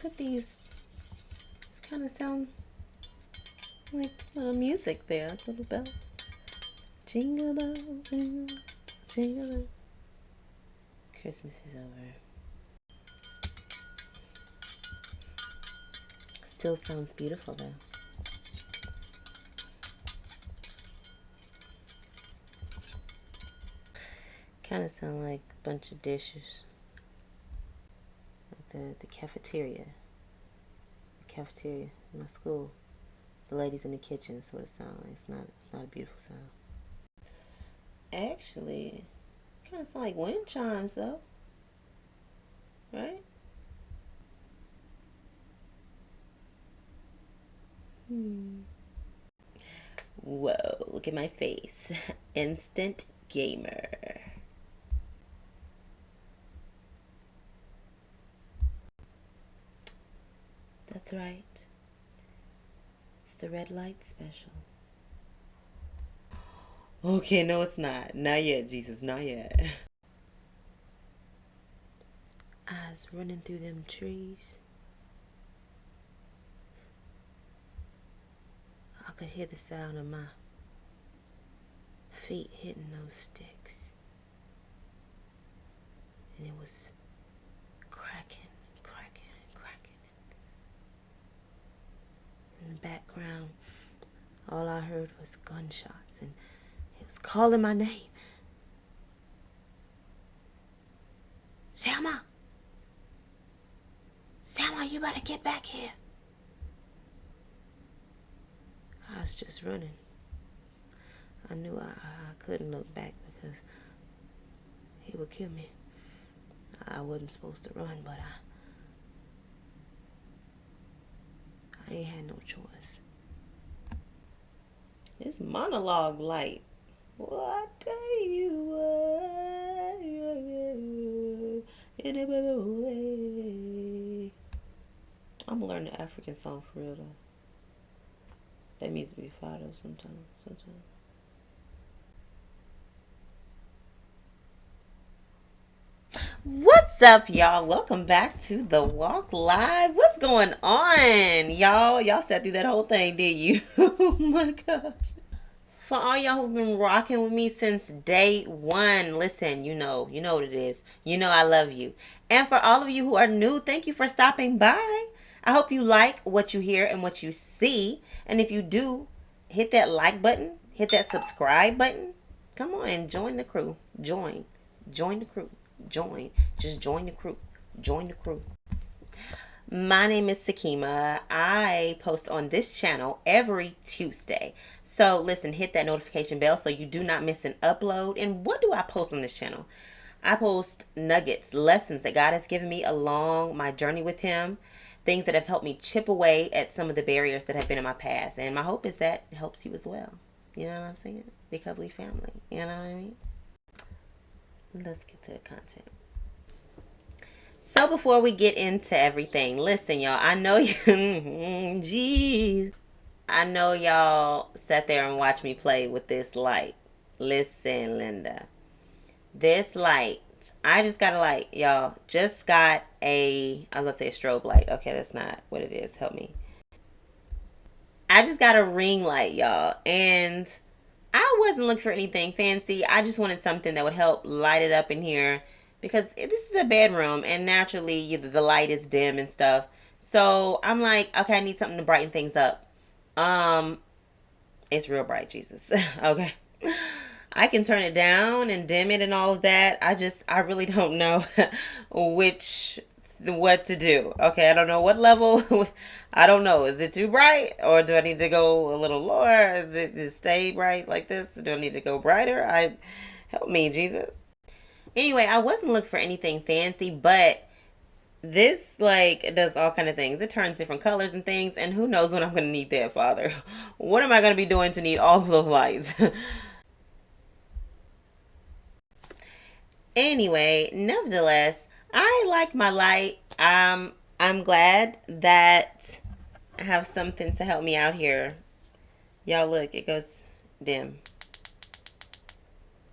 look at these. This kind of sound like little music there. Little bell. Jingle bell, jingle, jingle bell. Christmas is over. Still sounds beautiful though. Kind of sound like a bunch of dishes. Like the cafeteria. The cafeteria in my school. The ladies in the kitchen is what it sounds like. It's not a beautiful sound. Actually, kind of sound like wind chimes though. Right? Whoa, look at my face. Instant gamer. That's right. It's the red light special. Okay, no, it's not. Not yet, Jesus, not yet. I was running through them trees. I could hear the sound of my feet hitting those sticks. And it was cracking, cracking, cracking. In the background, all I heard was gunshots, and it was calling my name. Selma! Selma, you better get back here. I was just running. I knew I couldn't look back because he would kill me. I wasn't supposed to run, but I ain't had no choice. It's monologue light. What do you want? In a better way. I'm gonna learn the African song for real though. That music be fire though sometimes. What's up, y'all? Welcome back to the Walk Live. What's going on, y'all? Y'all sat through that whole thing, did you? Oh my gosh. For all y'all who've been rocking with me since day one, listen, you know what it is. You know I love you. And for all of you who are new, thank you for stopping by. I hope you like what you hear and what you see. And if you do, hit that like button, hit that subscribe button. Come on and join the crew. Join the crew. Just join the crew. Join the crew. My name is Sakima. I post on this channel every Tuesday. So listen, hit that notification bell so you do not miss an upload. And what do I post on this channel? I post nuggets, lessons that God has given me along my journey with Him, things that have helped me chip away at some of the barriers that have been in my path. And my hope is that it helps you as well. You know what I'm saying? Because we family. You know what I mean? Let's get to the content. So before we get into everything, listen, y'all. I know you, jeez. I know y'all sat there and watched me play with this light. Listen, Linda. This light, I just got a light, y'all. Just got I was about to say a strobe light. Okay, that's not what it is. Help me. I just got a ring light, y'all. And I wasn't looking for anything fancy. I just wanted something that would help light it up in here because this is a bedroom and naturally the light is dim and stuff. So I'm like, okay, I need something to brighten things up. Um, it's real bright, Jesus. Okay. I can turn it down and dim it and all of that. I really don't know what to do. Okay, I don't know what level. I don't know. Is it too bright or do I need to go a little lower? Is it stay bright like this? Do I need to go brighter? Help me, Jesus. Anyway, I wasn't looking for anything fancy, but this like does all kind of things. It turns different colors and things, and who knows when I'm going to need that, Father. What am I going to be doing to need all of those lights? Anyway, nevertheless, I like my light. I'm glad that I have something to help me out here. Y'all look, it goes dim.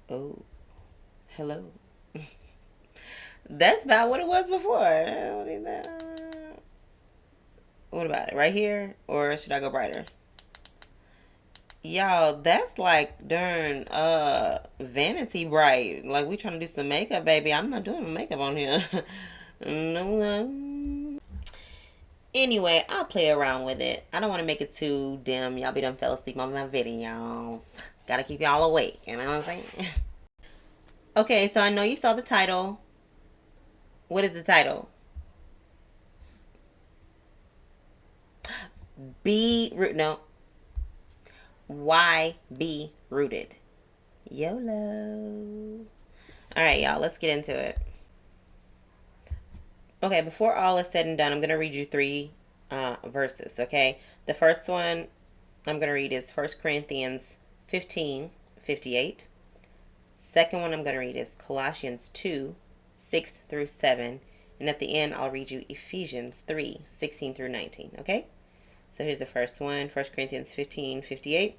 Oh, hello. That's about what it was before. I don't need that. What about it? Right here? Or should I go brighter? Y'all, that's like darn vanity bright. Like we trying to do some makeup, baby. I'm not doing makeup on here. No, no. Anyway, I'll play around with it. I don't want to make it too dim. Y'all be done fell asleep on my videos. Gotta keep y'all awake. You know what I'm saying? Okay, so I know you saw the title. What is the title? Be root. No. Why be rooted? YOLO. All right, y'all. Let's get into it. Okay, before all is said and done, I'm going to read you three verses, okay? The first one I'm going to read is 1 Corinthians 15:58. Second one I'm going to read is Colossians 2:6 through 7. And at the end, I'll read you Ephesians 3:16 through 19, okay? So here's the first one, 1 Corinthians 15:58.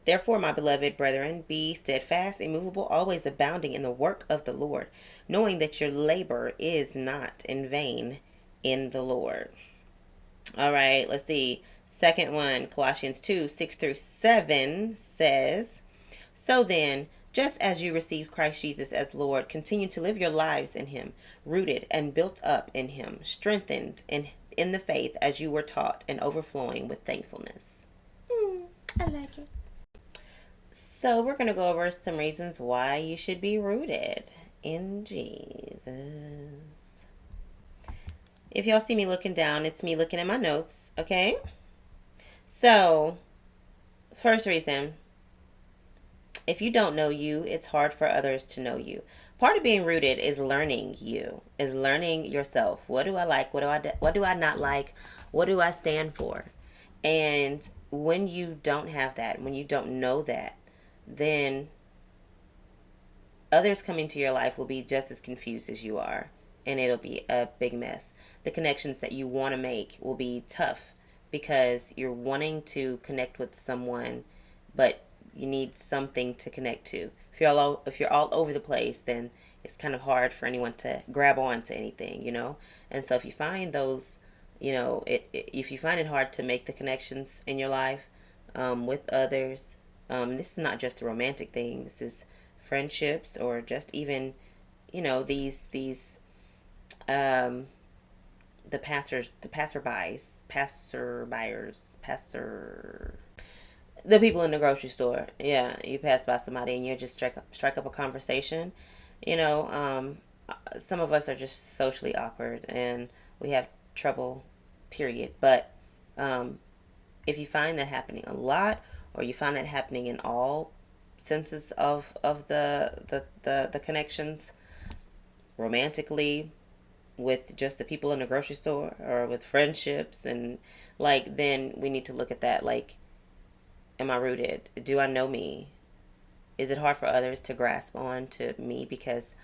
Therefore, my beloved brethren, be steadfast, immovable, always abounding in the work of the Lord, knowing that your labor is not in vain in the Lord. All right, let's see. Second one, Colossians 2:6 through 7 says, so then, just as you received Christ Jesus as Lord, continue to live your lives in Him, rooted and built up in Him, strengthened in the faith as you were taught, and overflowing with thankfulness. I like it. So, we're going to go over some reasons why you should be rooted in Jesus. If y'all see me looking down, it's me looking at my notes, okay? So, first reason, if you don't know you, it's hard for others to know you. Part of being rooted is learning you, is learning yourself. What do I like? What do I not like? What do I stand for? And when you don't have that, when you don't know that, then others coming to your life will be just as confused as you are, and it'll be a big mess. The connections that you want to make will be tough because you're wanting to connect with someone, but you need something to connect to. If you're all over the place, then it's kind of hard for anyone to grab on to anything, you know. And so if you find those, if you find it hard to make the connections in your life with others, this is not just a romantic thing. This is friendships or just even, these um, the people in the grocery store. Yeah, you pass by somebody and you just strike up a conversation. You know, some of us are just socially awkward and we have trouble, period. But if you find that happening a lot, or you find that happening in all senses of the connections, romantically, with just the people in the grocery store, or with friendships, and like, then we need to look at that. Like, am I rooted? Do I know me? Is it hard for others to grasp on to me because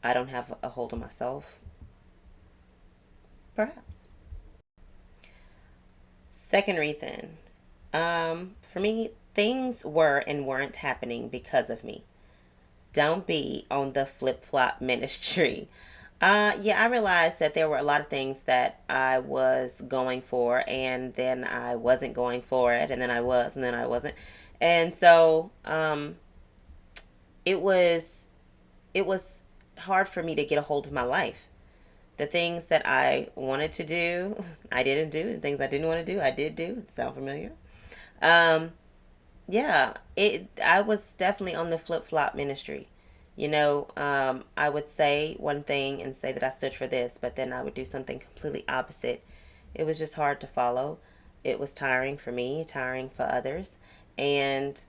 I don't have a hold of myself? Perhaps. Second reason, for me, things were and weren't happening because of me. Don't be on the flip flop ministry. Yeah, I realized that there were a lot of things that I was going for, and then I wasn't going for it, and then I was, and then I wasn't. And so it was it was hard for me to get a hold of my life. The things that I wanted to do, I didn't do. The things I didn't want to do, I did do. Sound familiar? Um, yeah, I was definitely on the flip flop ministry. I would say one thing and say that I stood for this, but then I would do something completely opposite. It was just hard to follow. It was tiring for me, tiring for others, and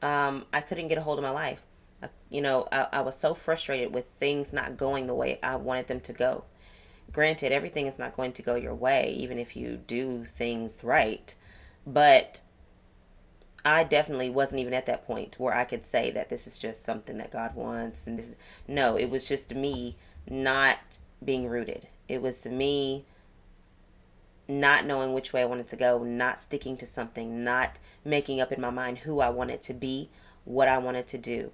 I couldn't get a hold of my life. I was so frustrated with things not going the way I wanted them to go. Granted, everything is not going to go your way, even if you do things right, but I definitely wasn't even at that point where I could say that this is just something that God wants. And no, it was just me not being rooted. It was me not knowing which way I wanted to go, not sticking to something, not making up in my mind who I wanted to be, what I wanted to do,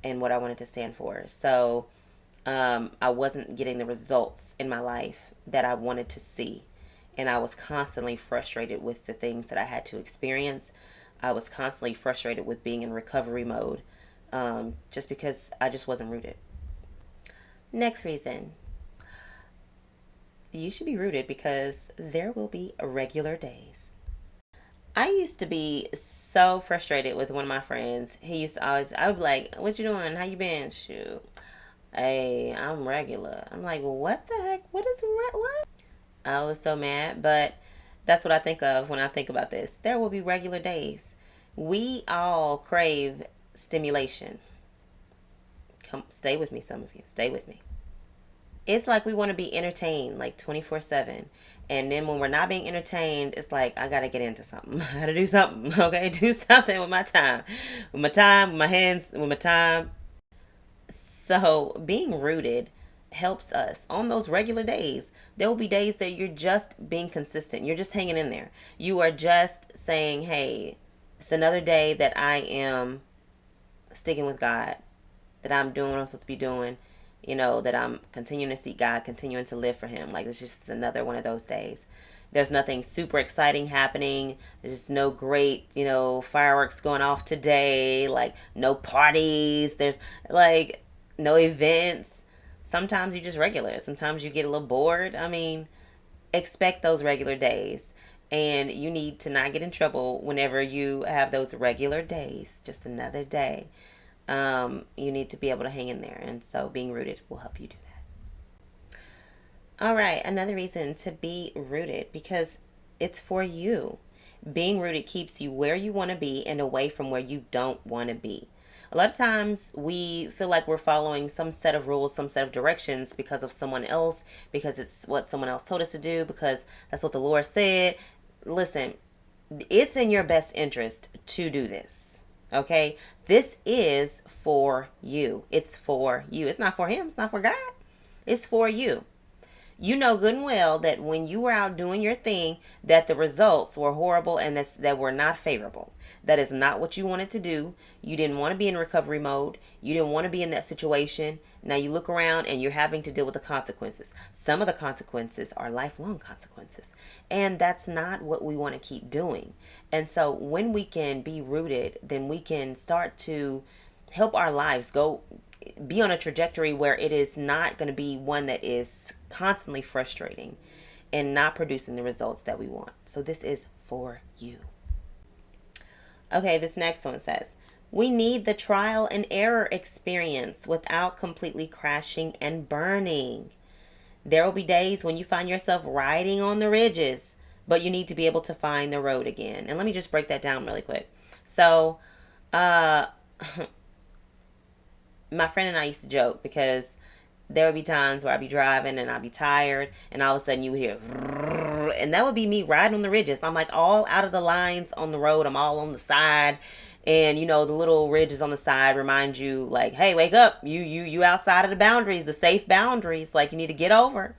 and what I wanted to stand for. So I wasn't getting the results in my life that I wanted to see. and I was constantly frustrated with the things that I had to experience. I was constantly frustrated with being in recovery mode, just because I just wasn't rooted. Next reason, you should be rooted because there will be regular days. I used to be so frustrated with one of my friends. He used to always, I would be like, "What you doing? How you been?" Shoot, hey, I'm regular. I'm like, what the heck? What is what? I was so mad, but that's what I think of when I think about this. There will be regular days. We all crave stimulation. Come, stay with me, some of you. Stay with me. It's like we want to be entertained like 24/7. And then when we're not being entertained, it's like, I got to get into something. I got to do something. Okay? Do something with my time. With my time, with my hands, with my time. So being rooted helps us on those regular days. There will be days that you're just being consistent. You're just hanging in there. You are just saying, hey, it's another day that I am sticking with God, that I'm doing what I'm supposed to be doing, that I'm continuing to seek God, continuing to live for Him. Like, it's just another one of those days. There's nothing super exciting happening. There's just no great, fireworks going off today. Like, no parties. There's, like, no events. Sometimes you're just regular. Sometimes you get a little bored. I mean, expect those regular days. And you need to not get in trouble whenever you have those regular days. Just another day. You need to be able to hang in there. And so being rooted will help you do that. All right. Another reason to be rooted, because it's for you. Being rooted keeps you where you want to be and away from where you don't want to be. A lot of times we feel like we're following some set of rules, some set of directions because of someone else, because it's what someone else told us to do, because that's what the Lord said. Listen, it's in your best interest to do this. Okay? This is for you. It's for you. It's not for him. It's not for God. It's for you. You know good and well that when you were out doing your thing, that the results were horrible and that were not favorable. That is not what you wanted to do. You didn't want to be in recovery mode. You didn't want to be in that situation. Now you look around and you're having to deal with the consequences. Some of the consequences are lifelong consequences. And that's not what we want to keep doing. And so when we can be rooted, then we can start to help our lives be on a trajectory where it is not going to be one that is constantly frustrating and not producing the results that we want. So this is for you. Okay, this next one says, we need the trial and error experience without completely crashing and burning. There will be days when you find yourself riding on the ridges, but you need to be able to find the road again. And let me just break that down really quick. So, uh, my friend and I used to joke because there would be times where I'd be driving and I'd be tired, and all of a sudden you would hear, and that would be me riding on the ridges. I'm like all out of the lines on the road. I'm all on the side, and the little ridges on the side remind you, like, hey, wake up! You outside of the boundaries, the safe boundaries. Like, you need to get over.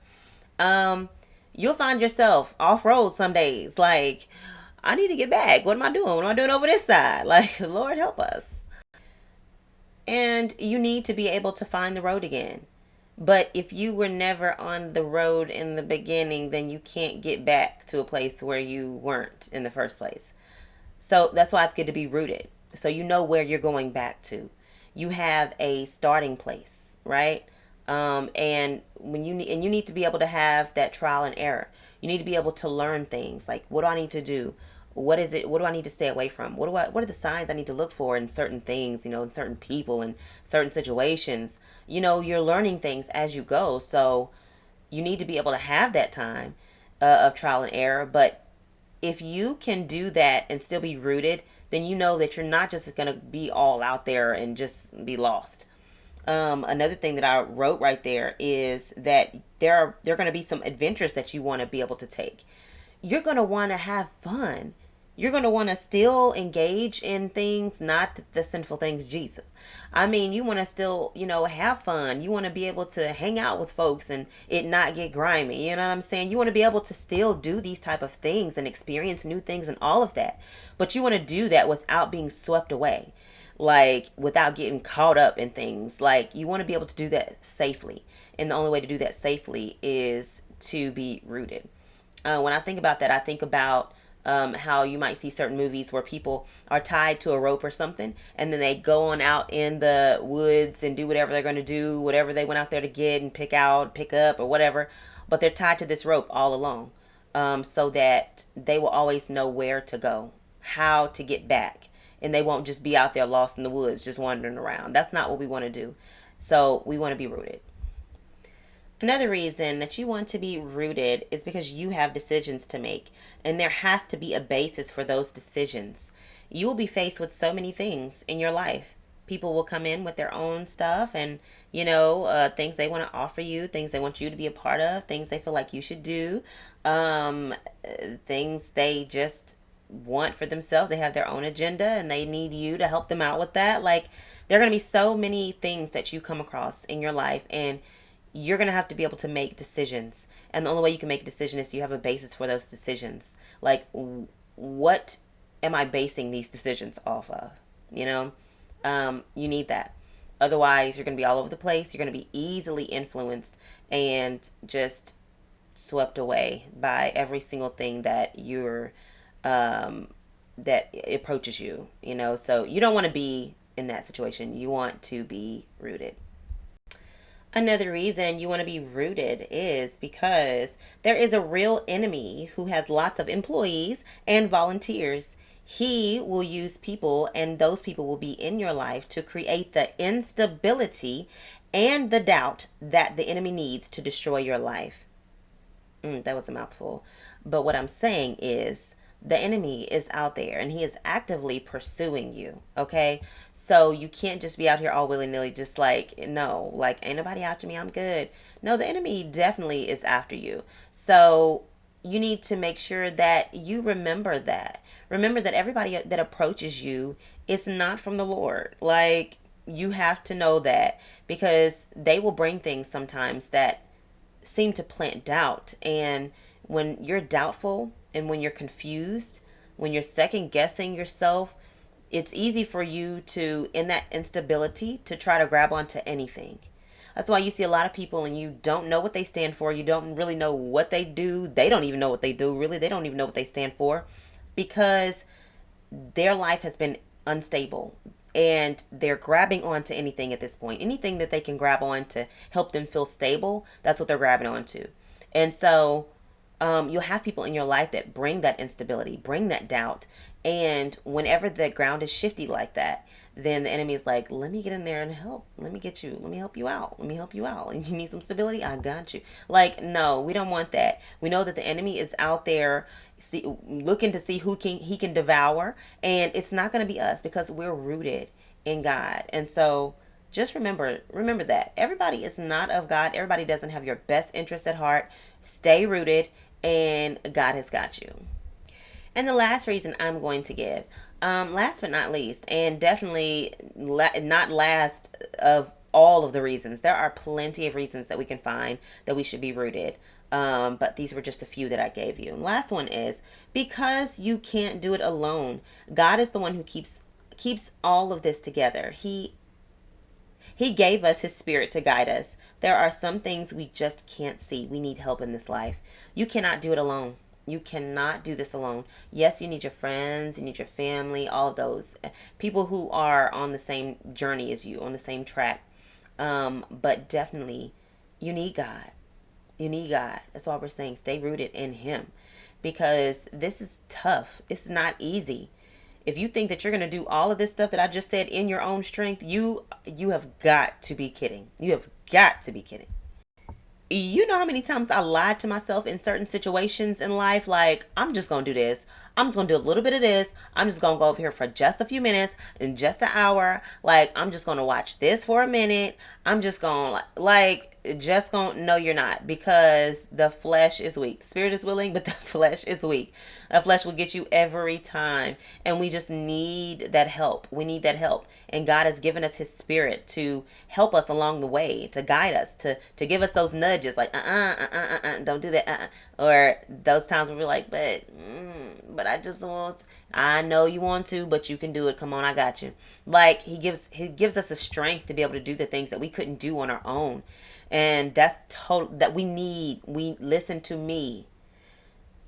Um, you'll find yourself off road some days. Like, I need to get back. What am I doing? What am I doing over this side? Like, Lord help us. And you need to be able to find the road again. But if you were never on the road in the beginning, then you can't get back to a place where you weren't in the first place. So that's why it's good to be rooted. So you know where you're going back to. You have a starting place, right? And you need to be able to have that trial and error. You need to be able to learn things like, what do I need to do? What is it? What do I need to stay away from? What are the signs I need to look for in certain things? In certain people and certain situations. You're learning things as you go. So you need to be able to have that time of trial and error. But if you can do that and still be rooted, then you know that you're not just going to be all out there and just be lost. Another thing that I wrote right there is that there are going to be some adventures that you want to be able to take. You're going to want to have fun. You're going to want to still engage in things, not the sinful things, Jesus. I mean, you want to still, have fun. You want to be able to hang out with folks and it not get grimy. You know what I'm saying? You want to be able to still do these type of things and experience new things and all of that. But you want to do that without being swept away, like without getting caught up in things. Like, you want to be able to do that safely. And the only way to do that safely is to be rooted. When I think about that, I think about how you might see certain movies where people are tied to a rope or something, and then they go on out in the woods and do whatever they're going to do, whatever they went out there to get and pick out, pick up, or whatever. But they're tied to this rope all along, so that they will always know where to go, how to get back, and they won't just be out there lost in the woods, just wandering around. That's not what we want to do. So we want to be rooted. Another reason that you want to be rooted is because you have decisions to make, and there has to be a basis for those decisions. You will be faced with so many things in your life. People will come in with their own stuff and, things they want to offer you, things they want you to be a part of, things they feel like you should do, things they just want for themselves. They have their own agenda and they need you to help them out with that. Like, there are going to be so many things that you come across in your life, and you're going to have to be able to make decisions. And the only way you can make a decision is you have a basis for those decisions. Like, what am I basing these decisions off of? You know, you need that. Otherwise, you're going to be all over the place. You're going to be easily influenced and just swept away by every single thing that that approaches you. So you don't want to be in that situation. You want to be rooted. Another reason you want to be rooted is because there is a real enemy who has lots of employees and volunteers. He will use people, and those people will be in your life to create the instability and the doubt that the enemy needs to destroy your life. That was a mouthful. But what I'm saying is the enemy is out there and he is actively pursuing you. Okay. So you can't just be out here all willy nilly, just like, no, like, ain't nobody after me. I'm good. No, the enemy definitely is after you. So you need to make sure that you remember that. Remember that everybody that approaches you is not from the Lord. Like, you have to know that, because they will bring things sometimes that seem to plant doubt. And when you're doubtful and when you're confused, when you're second guessing yourself, it's easy for you to, in that instability, to try to grab onto anything. That's why you see a lot of people and you don't know what they stand for. You don't really know what they do. They don't even know what they do, really. They don't even know what they stand for, because their life has been unstable and they're grabbing onto anything at this point. Anything that they can grab on to help them feel stable, that's what they're grabbing onto. And so you'll have people in your life that bring that instability, bring that doubt. And whenever the ground is shifty like that, then the enemy is like, let me get in there and help. Let me get you. Let me help you out. Let me help you out. And you need some stability? I got you. Like, no, we don't want that. We know that the enemy is out there looking to see who he can devour. And it's not going to be us, because we're rooted in God. And so just remember that everybody is not of God. Everybody doesn't have your best interest at heart. Stay rooted, and God has got you. And the last reason I'm going to give, last but not least, and definitely not last of all of the reasons, there are plenty of reasons that we can find that we should be rooted. But these were just a few that I gave you. And last one is because you can't do it alone. God is the one who keeps all of this together. He gave us his spirit to guide us. There are some things we just can't see. We need help in this life. You cannot do it alone. You cannot do this alone. Yes, you need your friends, you need your family, all of those people who are on the same journey as you, on the same track. But definitely, you need God. You need God. That's why we're saying stay rooted in him, because this is tough. It's not easy. If you think that you're going to do all of this stuff that I just said in your own strength, you have got to be kidding. You have got to be kidding. You know how many times I lied to myself in certain situations in life? Like, I'm just going to do this. I'm just going to do a little bit of this. I'm just going to go over here for just a few minutes and just an hour. Like, I'm just going to watch this for a minute. I'm just going to, just going to, no, you're not, because the flesh is weak. Spirit is willing, but the flesh is weak. The flesh will get you every time. And we just need that help. We need that help. And God has given us his spirit to help us along the way, to guide us, to give us those nudges, like, don't do that, or those times where we're like, but I just want, I know you want to, but you can do it. Come on, I got you. Like, he gives us the strength to be able to do the things that we couldn't do on our own. And that's total, that we need. We listen to me.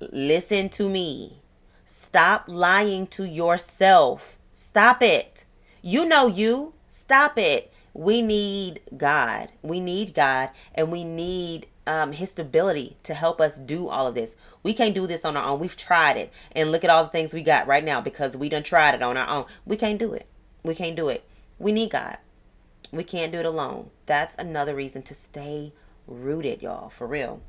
Listen to me. Stop lying to yourself. Stop it. You know you. Stop it. We need God. We need God, and we need His stability to help us do all of this. We can't do this on our own. We've tried it, and look at all the things we got right now because we done tried it on our own. We can't do it. We can't do it. We need God. We can't do it alone. That's another reason to stay rooted, y'all, for real.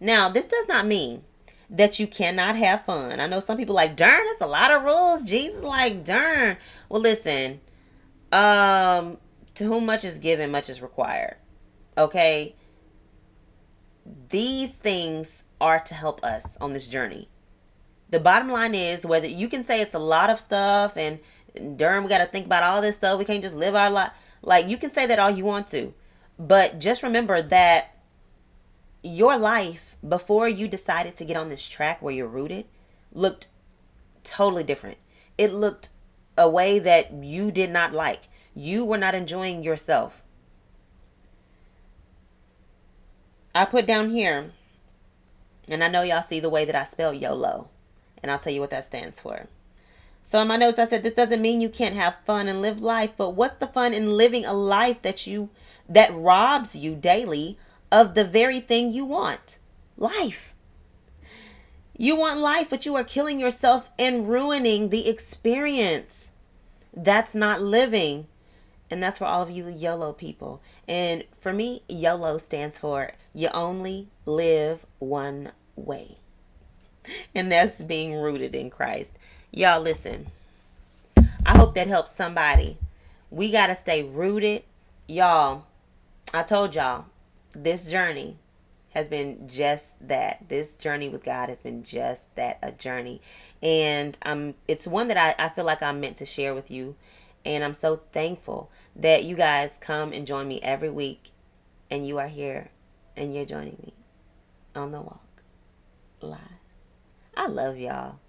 Now, this does not mean that you cannot have fun. I know some people like, darn, it's a lot of rules. Jesus, like, darn. Well, listen, to whom much is given, much is required. Okay? These things are to help us on this journey. The bottom line is whether you can say it's a lot of stuff and darn, we got to think about all this stuff. We can't just live our life. Like, you can say that all you want to. But just remember that your life before you decided to get on this track where you're rooted looked totally different. It looked a way that you did not like. You were not enjoying yourself. I put down here, and I know y'all see the way that I spell YOLO, and I'll tell you what that stands for. So in my notes, I said, this doesn't mean you can't have fun and live life, but what's the fun in living a life that robs you daily of the very thing you want? Life. You want life, but you are killing yourself and ruining the experience. That's not living. And that's for all of you YOLO people. And for me, YOLO stands for you only live one way. And that's being rooted in Christ. Y'all listen. I hope that helps somebody. We got to stay rooted. Y'all, I told y'all, this journey has been just that. This journey with God has been just that, a journey. And it's one that I feel like I'm meant to share with you. And I'm so thankful that you guys come and join me every week. And you are here and you're joining me on the walk live. I love y'all.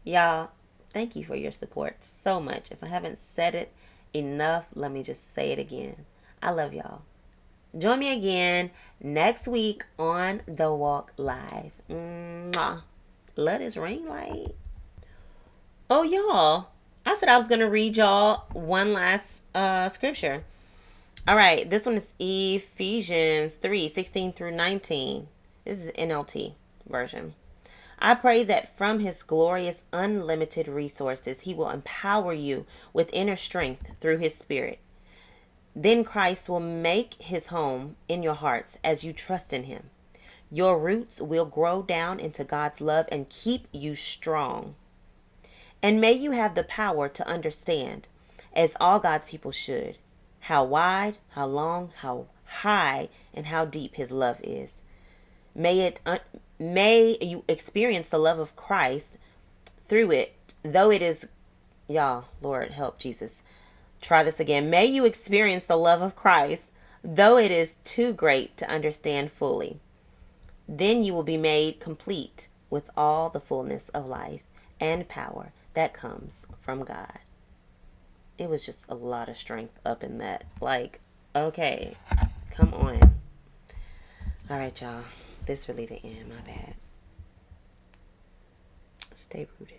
Y'all, thank you for your support so much. If I haven't said it enough, let me just say it again. I love y'all. Join me again next week on The Walk Live. Mwah. Let us ring light. Oh, y'all. I said I was going to read y'all one last scripture. All right. This one is Ephesians 3:16-19. This is NLT version. I pray that from his glorious, unlimited resources, he will empower you with inner strength through his spirit. Then Christ will make his home in your hearts as you trust in him. Your roots will grow down into God's love and keep you strong. And may you have the power to understand, as all God's people should, how wide, how long, how high, and how deep his love is. May you experience the love of Christ through it, though it is, y'all, Lord, help Jesus. Try this again. May you experience the love of Christ, though it is too great to understand fully. Then you will be made complete with all the fullness of life and power that comes from God. It was just a lot of strength up in that. Like, okay, come on. All right, y'all. This really the end. My bad. Stay rooted.